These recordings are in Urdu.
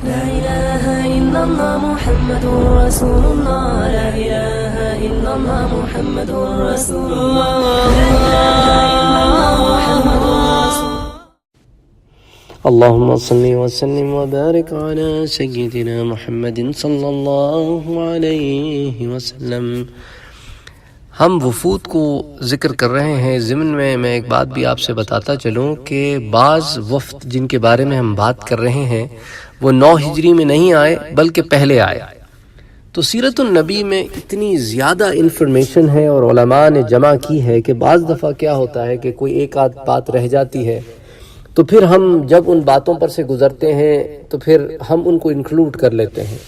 لا إله إلا الله محمد رسول الله لا إله إلا الله محمد رسول الله لا إله إلا الله محمد رسول الله. اللهم صل وسلم وبارك على سيدنا محمد صلی اللہ علیہ وسلم. ہم وفود کو ذکر کر رہے ہیں. ضمن میں ایک بات بھی آپ سے بتاتا چلوں کہ بعض وفد جن کے بارے میں ہم بات کر رہے ہیں وہ 9 ہجری میں نہیں آئے بلکہ پہلے آئے. تو سیرت النبی میں اتنی زیادہ انفارمیشن ہے اور علماء نے جمع کی ہے کہ بعض دفعہ کیا ہوتا ہے کہ کوئی ایک آدھ بات رہ جاتی ہے تو پھر ہم جب ان باتوں پر سے گزرتے ہیں تو پھر ہم ان کو انکلوڈ کر لیتے ہیں.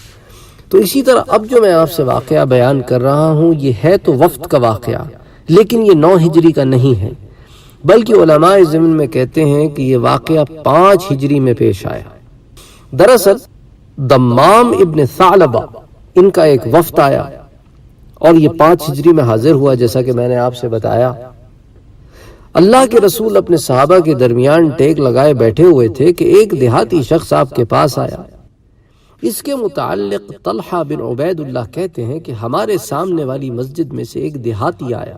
تو اسی طرح اب جو میں آپ سے واقعہ بیان کر رہا ہوں یہ ہے تو وفد کا واقعہ، لیکن یہ 9 ہجری کا نہیں ہے، بلکہ علماء ضمن میں کہتے ہیں کہ یہ واقعہ 5 ہجری میں پیش آیا. دراصل دمام ابن ثعلبہ ان کا ایک وفد آیا اور یہ 5 ہجری میں حاضر ہوا. جیسا کہ میں نے آپ سے بتایا، اللہ کے رسول اپنے صحابہ کے درمیان ٹیک لگائے بیٹھے ہوئے تھے کہ ایک دیہاتی شخص آپ کے پاس آیا. اس کے متعلق طلحہ بن عبید اللہ کہتے ہیں کہ ہمارے سامنے والی مسجد میں سے ایک دیہاتی آیا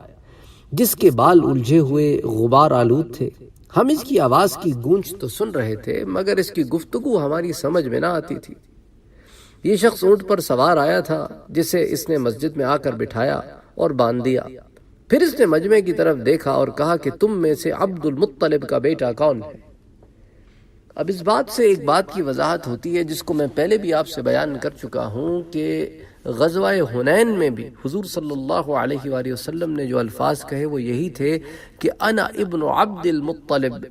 جس کے بال الجھے ہوئے غبار آلود تھے. ہم اس کی آواز کی گونج تو سن رہے تھے مگر اس کی گفتگو ہماری سمجھ میں نہ آتی تھی. یہ شخص اونٹ پر سوار آیا تھا جسے اس نے مسجد میں آ کر بٹھایا اور باندھ دیا. پھر اس نے مجمع کی طرف دیکھا اور کہا کہ تم میں سے عبد المطلب کا بیٹا کون ہے؟ اب اس بات سے ایک بات کی وضاحت ہوتی ہے جس کو میں پہلے بھی آپ سے بیان کر چکا ہوں کہ غزوہ حنین میں بھی حضور صلی اللہ علیہ وآلہ وسلم نے جو الفاظ کہے وہ یہی تھے کہ انا ابن عبد المطلب،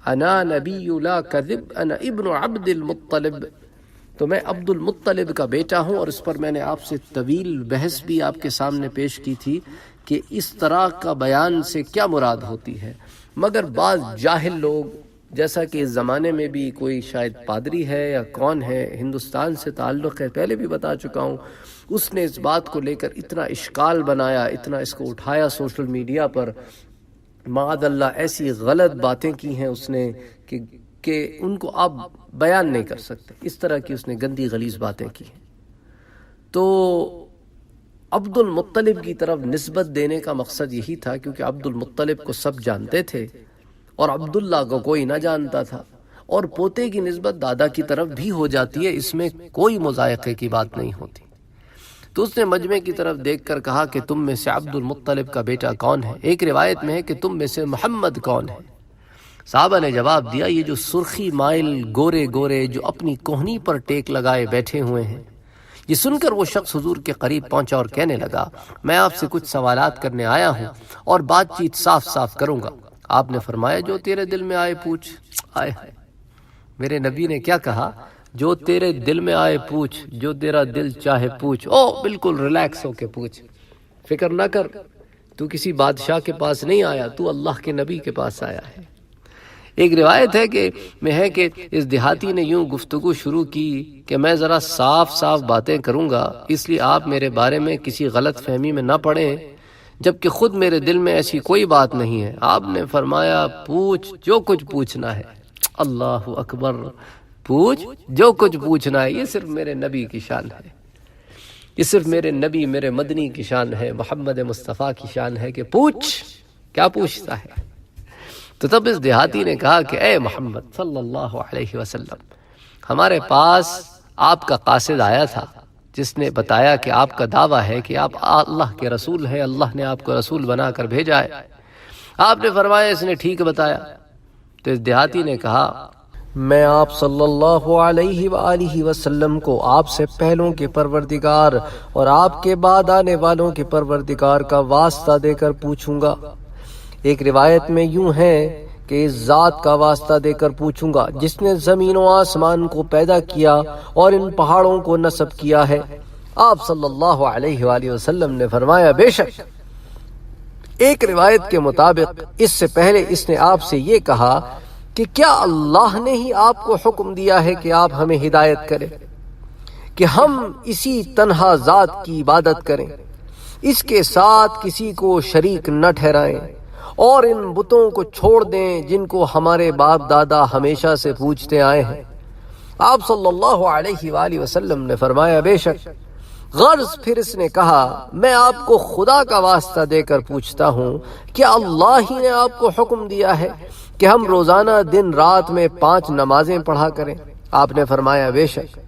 انا نبی لا کذب، انا ابن عبد المطلب. تو میں عبد المطلب کا بیٹا ہوں. اور اس پر میں نے آپ سے طویل بحث بھی آپ کے سامنے پیش کی تھی کہ اس طرح کا بیان سے کیا مراد ہوتی ہے. مگر بعض جاہل لوگ، جیسا کہ اس زمانے میں بھی کوئی شاید پادری ہے یا کون ہے، ہندوستان سے تعلق ہے، پہلے بھی بتا چکا ہوں، اس نے اس بات کو لے کر اتنا اشکال بنایا، اتنا اس کو اٹھایا سوشل میڈیا پر، معاذ اللہ ایسی غلط باتیں کی ہیں اس نے کہ ان کو آپ بیان نہیں کر سکتے. اس طرح کی اس نے گندی غلیظ باتیں کی ہیں. تو عبد المطلب کی طرف نسبت دینے کا مقصد یہی تھا کیونکہ عبد المطلب کو سب جانتے تھے اور عبداللہ کو کوئی نہ جانتا تھا، اور پوتے کی نسبت دادا کی طرف بھی ہو جاتی ہے، اس میں کوئی مضائقے کی بات نہیں ہوتی. تو اس نے مجمع کی طرف دیکھ کر کہا کہ تم میں سے عبد المطلب کا بیٹا کون ہے؟ ایک روایت میں ہے کہ تم میں سے محمد کون ہے؟ صحابہ نے جواب دیا یہ جو سرخی مائل گورے گورے جو اپنی کوہنی پر ٹیک لگائے بیٹھے ہوئے ہیں. یہ سن کر وہ شخص حضور کے قریب پہنچا اور کہنے لگا میں آپ سے کچھ سوالات کرنے آیا ہوں اور بات چیت صاف صاف کروں گا. آپ نے فرمایا جو تیرے دل میں آئے پوچھ. آئے میرے نبی نے کیا کہا؟ جو تیرے دل میں آئے پوچھ، جو تیرا دل چاہے پوچھ. بالکل ریلیکس ہو کے پوچھ، فکر نہ کر. تو کسی بادشاہ کے پاس نہیں آیا، تو اللہ کے نبی کے پاس آیا ہے. ایک روایت ہے کہ اس دیہاتی نے یوں گفتگو شروع کی کہ میں ذرا صاف صاف باتیں کروں گا، اس لیے آپ میرے بارے میں کسی غلط فہمی میں نہ پڑیں، جبکہ خود میرے دل میں ایسی کوئی بات نہیں ہے. آپ نے فرمایا پوچھ جو کچھ پوچھنا ہے. اللہ اکبر، پوچھ جو کچھ پوچھنا ہے. یہ صرف میرے نبی کی شان ہے، یہ صرف میرے نبی میرے مدنی کی شان ہے، محمد مصطفیٰ کی شان ہے کہ پوچھ. کیا پوچھتا ہے؟ تو تب اس دیہاتی نے کہا کہ اے محمد صلی اللہ علیہ وسلم، ہمارے پاس آپ کا قاصد آیا تھا جس نے بتایا کہ آپ کا دعویٰ ہے کہ آپ اللہ کے رسول ہیں، اللہ نے آپ کو رسول بنا کر بھیجا ہے. آپ نے فرمایا اس نے ٹھیک بتایا. تو اس دیہاتی نے کہا میں آپ صلی اللہ علیہ وآلہ وسلم کو آپ سے پہلوں کے پروردگار اور آپ کے بعد آنے والوں کے پروردگار کا واسطہ دے کر پوچھوں گا. ایک روایت میں یوں ہے کہ اس ذات کا واسطہ دے کر پوچھوں گا جس نے زمین و آسمان کو پیدا کیا اور ان پہاڑوں کو نصب کیا ہے. آپ صلی اللہ علیہ وآلہ وسلم نے فرمایا بے شک. ایک روایت کے مطابق اس سے پہلے اس نے آپ سے یہ کہا کہ کیا اللہ نے ہی آپ کو حکم دیا ہے کہ آپ ہمیں ہدایت کریں کہ ہم اسی تنہا ذات کی عبادت کریں، اس کے ساتھ کسی کو شریک نہ ٹھہرائیں اور ان بتوں کو چھوڑ دیں جن کو ہمارے باپ دادا ہمیشہ سے پوجتے آئے ہیں. آپ صلی اللہ علیہ وآلہ وسلم نے فرمایا بے شک غرض پھر اس نے کہا میں آپ کو خدا کا واسطہ دے کر پوچھتا ہوں کیا اللہ ہی نے آپ کو حکم دیا ہے کہ ہم روزانہ دن رات میں 5 نمازیں پڑھا کریں؟ آپ نے فرمایا بے شک۔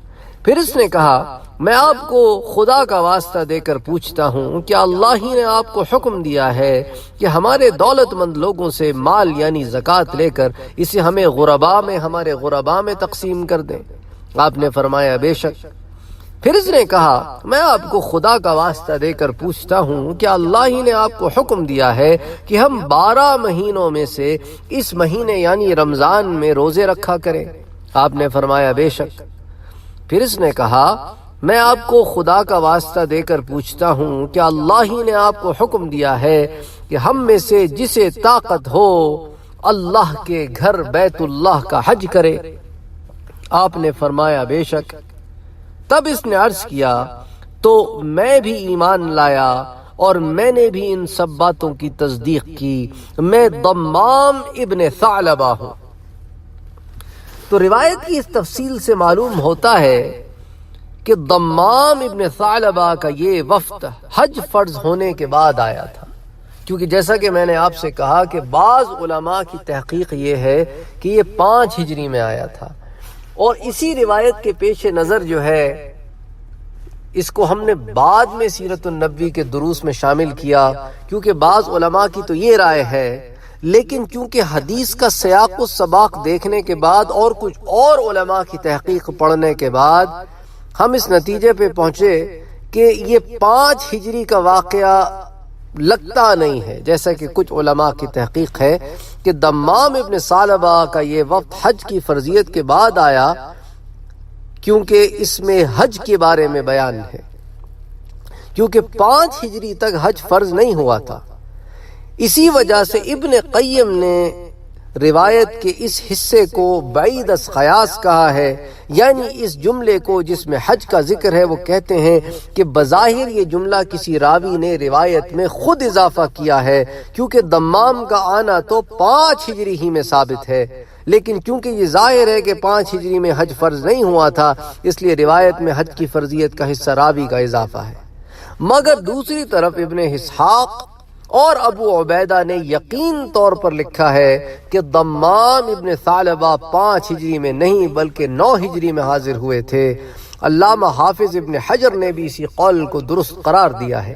پھر اس نے کہا میں آپ کو خدا کا واسطہ دے کر پوچھتا ہوں کیا اللہ ہی نے آپ کو حکم دیا ہے کہ ہمارے دولت مند لوگوں سے مال یعنی زکوٰۃ لے کر اسے ہمیں ہمارے غرباء میں تقسیم کر دیں؟ آپ نے فرمایا بے شک۔ پھر اس نے کہا میں آپ کو خدا کا واسطہ دے کر پوچھتا ہوں کہ اللہ ہی نے آپ کو حکم دیا ہے کہ ہم 12 مہینوں میں سے اس مہینے یعنی رمضان میں روزے رکھا کریں؟ آپ نے فرمایا بے شک۔ پھر اس نے کہا میں آپ کو خدا کا واسطہ دے کر پوچھتا ہوں کہ اللہ ہی نے آپ کو حکم دیا ہے کہ ہم میں سے جسے طاقت ہو اللہ کے گھر بیت اللہ کا حج کرے؟ آپ نے فرمایا بے شک۔ تب اس نے عرض کیا تو میں بھی ایمان لایا اور میں نے بھی ان سب باتوں کی تصدیق کی، میں دمام ابن ثعلبہ ہوں۔ تو روایت کی اس تفصیل سے معلوم ہوتا ہے کہ دمام ابن ثعلبہ کا یہ وفد حج فرض ہونے کے بعد آیا تھا، کیونکہ جیسا کہ میں نے آپ سے کہا کہ بعض علماء کی تحقیق یہ ہے کہ یہ 5 ہجری میں آیا تھا، اور اسی روایت کے پیش نظر جو ہے اس کو ہم نے بعد میں سیرت النبی کے دروس میں شامل کیا، کیونکہ بعض علماء کی تو یہ رائے ہے، لیکن چونکہ حدیث کا سیاق و سباق دیکھنے کے بعد اور کچھ اور علماء کی تحقیق پڑھنے کے بعد ہم اس نتیجے پہ پہنچے کہ یہ 5 ہجری کا واقعہ لگتا نہیں ہے، جیسا کہ کچھ علماء کی تحقیق ہے کہ دمام ابن ثعلبہ کا یہ وقت حج کی فرضیت کے بعد آیا، کیونکہ اس میں حج کے بارے میں بیان ہے، کیونکہ 5 ہجری تک حج فرض نہیں ہوا تھا۔ اسی وجہ سے ابن قیم نے روایت کے اس حصے کو بعید از قیاس کہا ہے، یعنی اس جملے کو جس میں حج کا ذکر ہے وہ کہتے ہیں کہ بظاہر یہ جملہ کسی راوی نے روایت میں خود اضافہ کیا ہے، کیونکہ دمام کا آنا تو 5 ہجری ہی میں ثابت ہے، لیکن کیونکہ یہ ظاہر ہے کہ 5 ہجری میں حج فرض نہیں ہوا تھا، اس لیے روایت میں حج کی فرضیت کا حصہ راوی کا اضافہ ہے۔ مگر دوسری طرف ابن اسحاق اور ابو عبیدہ نے یقین طور پر لکھا ہے کہ دمام ابن ثعلبہ 5 ہجری میں نہیں بلکہ 9 ہجری میں حاضر ہوئے تھے۔ علامہ حافظ ابن حجر نے بھی اسی قول کو درست قرار دیا ہے۔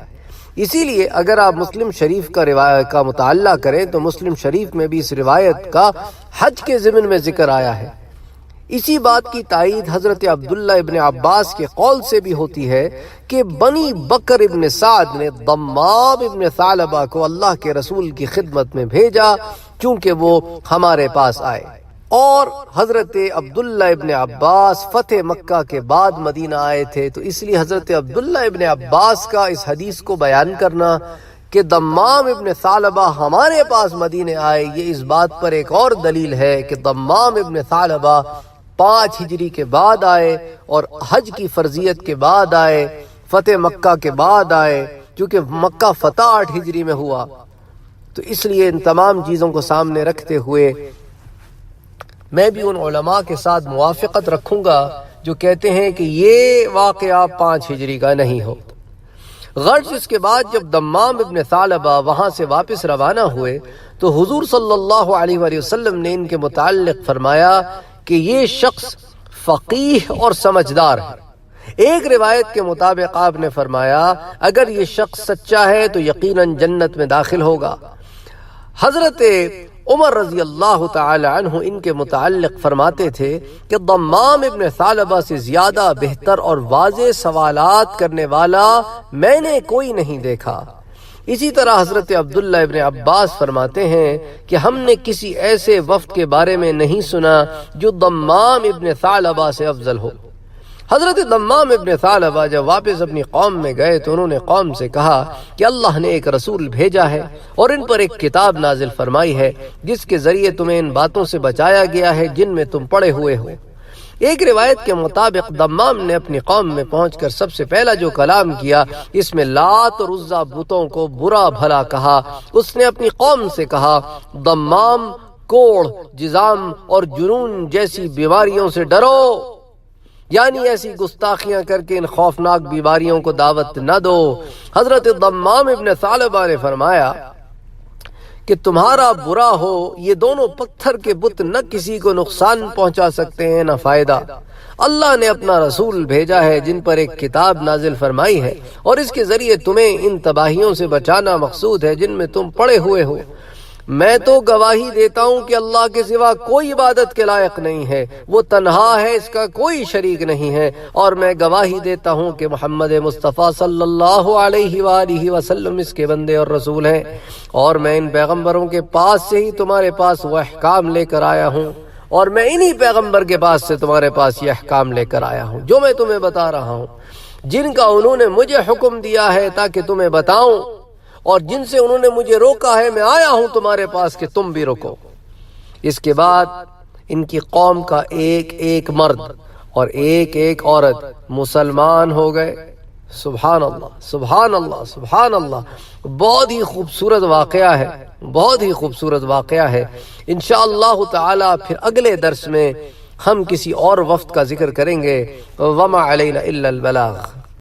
اسی لیے اگر آپ مسلم شریف کا روایت کا مطالعہ کریں تو مسلم شریف میں بھی اس روایت کا حج کے ضمن میں ذکر آیا ہے۔ اسی بات کی تائید حضرت عبداللہ ابن عباس کے قول سے بھی ہوتی ہے کہ بنی بکر ابن سعد نے دمام ابن ثعلبہ کو اللہ کے رسول کی خدمت میں بھیجا چونکہ وہ ہمارے پاس آئے، اور حضرت عبداللہ ابن عباس فتح مکہ کے بعد مدینہ آئے تھے، تو اس لیے حضرت عبداللہ ابن عباس کا اس حدیث کو بیان کرنا کہ دمام ابن ثعلبہ ہمارے پاس مدینے آئے، یہ اس بات پر ایک اور دلیل ہے کہ دمام ابن ثعلبہ 5 ہجری کے بعد آئے اور حج کی فرضیت کے بعد آئے، فتح مکہ کے بعد آئے، کیونکہ مکہ فتح 8 ہجری میں ہوا۔ تو اس لیے ان تمام چیزوں کو سامنے رکھتے ہوئے میں بھی ان علماء کے ساتھ موافقت رکھوں گا جو کہتے ہیں کہ یہ واقعہ 5 ہجری کا نہیں ہو۔ غرض اس کے بعد جب دمام ابن ثعلبہ وہاں سے واپس روانہ ہوئے تو حضور صلی اللہ علیہ وآلہ وسلم نے ان کے متعلق فرمایا کہ یہ شخص فقیہ اور سمجھدار ہے۔ ایک روایت کے مطابق آپ نے فرمایا اگر یہ شخص سچا ہے تو یقیناً جنت میں داخل ہوگا۔ حضرت عمر رضی اللہ تعالی عنہ ان کے متعلق فرماتے تھے کہ دمام ابن ثعلبہ سے زیادہ بہتر اور واضح سوالات کرنے والا میں نے کوئی نہیں دیکھا۔ اسی طرح حضرت عبداللہ ابن عباس فرماتے ہیں کہ ہم نے کسی ایسے وفد کے بارے میں نہیں سنا جو دمام ابن ثعلبہ سے افضل ہو۔ حضرت دمام ابن ثعلبہ جب واپس اپنی قوم میں گئے تو انہوں نے قوم سے کہا کہ اللہ نے ایک رسول بھیجا ہے اور ان پر ایک کتاب نازل فرمائی ہے جس کے ذریعے تمہیں ان باتوں سے بچایا گیا ہے جن میں تم پڑے ہوئے ہو۔ ایک روایت کے مطابق دمام نے اپنی قوم میں پہنچ کر سب سے پہلا جو کلام کیا اس میں لات اور عزا بتوں کو برا بھلا کہا۔ اس نے اپنی قوم سے کہا دمام، کوڑھ، جزام اور جنون جیسی بیماریوں سے ڈرو یعنی ایسی گستاخیاں کر کے ان خوفناک بیماریوں کو دعوت نہ دو۔ حضرت دمام ابن ثعلبہ نے فرمایا کہ تمہارا برا ہو، یہ دونوں پتھر کے بت نہ کسی کو نقصان پہنچا سکتے ہیں نہ فائدہ۔ اللہ نے اپنا رسول بھیجا ہے جن پر ایک کتاب نازل فرمائی ہے، اور اس کے ذریعے تمہیں ان تباہیوں سے بچانا مقصود ہے جن میں تم پڑے ہوئے ہو۔ میں تو گواہی دیتا ہوں کہ اللہ کے سوا کوئی عبادت کے لائق نہیں ہے، وہ تنہا ہے، اس کا کوئی شریک نہیں ہے، اور میں گواہی دیتا ہوں کہ محمد مصطفیٰ صلی اللہ علیہ وآلہ وسلم اس کے بندے اور رسول ہیں، اور میں ان پیغمبروں کے پاس سے ہی تمہارے پاس وہ احکام لے کر آیا ہوں، اور میں انہی پیغمبر کے پاس سے تمہارے پاس یہ احکام لے کر آیا ہوں جو میں تمہیں بتا رہا ہوں، جن کا انہوں نے مجھے حکم دیا ہے تاکہ تمہیں بتاؤں، اور جن سے انہوں نے مجھے روکا ہے میں آیا ہوں تمہارے پاس کہ تم بھی رکو۔ اس کے بعد ان کی قوم کا ایک ایک مرد اور ایک ایک عورت مسلمان ہو گئے۔ سبحان اللہ، سبحان اللہ، سبحان اللہ۔ بہت ہی خوبصورت واقعہ ہے، بہت ہی خوبصورت واقعہ ہے۔ انشاءاللہ تعالی پھر اگلے درس میں ہم کسی اور وفد کا ذکر کریں گے۔ وما علینا الا البلاغ۔